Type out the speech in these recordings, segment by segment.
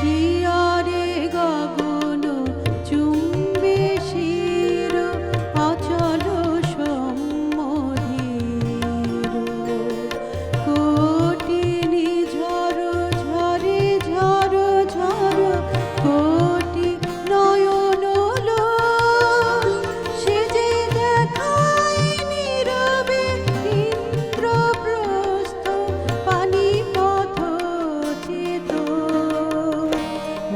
শিয়রে গগন চুম্বে শির অচল সম্মোহির কোটিনি ঝড় ঝরে ঝড় ঝড় কোটি নয়ন লো সে যে দেখায় নীরবে ইন্দ্রপ্রস্থ পানিপথ চেত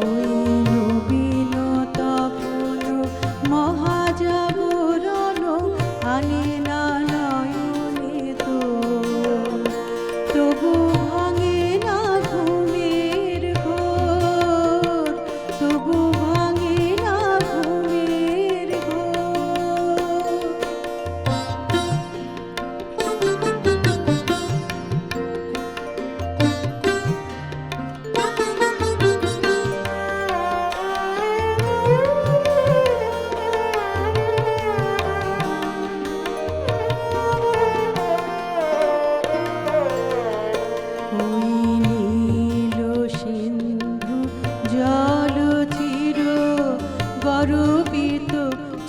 ওই নবীন তপন মহাজাগরণ আনে না নয়নে তবু ভাঙে না ঘুমের ঘোর তবু ভাঙে না ঘুমের ঘোর ওই নীল সিন্ধু জল চির গর্বিত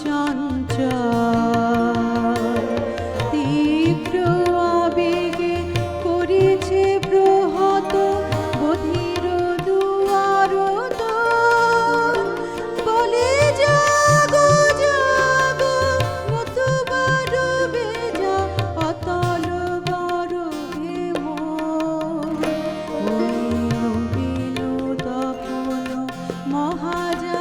চঞ্চল তীব্র আবেগে করেছে প্রহত বধির দুয়ার দ্বার। বলে জাগো জাগো নতুবা ডুবে যা অতল গর্ভে মোর। ওই নবীন তপন মহাজা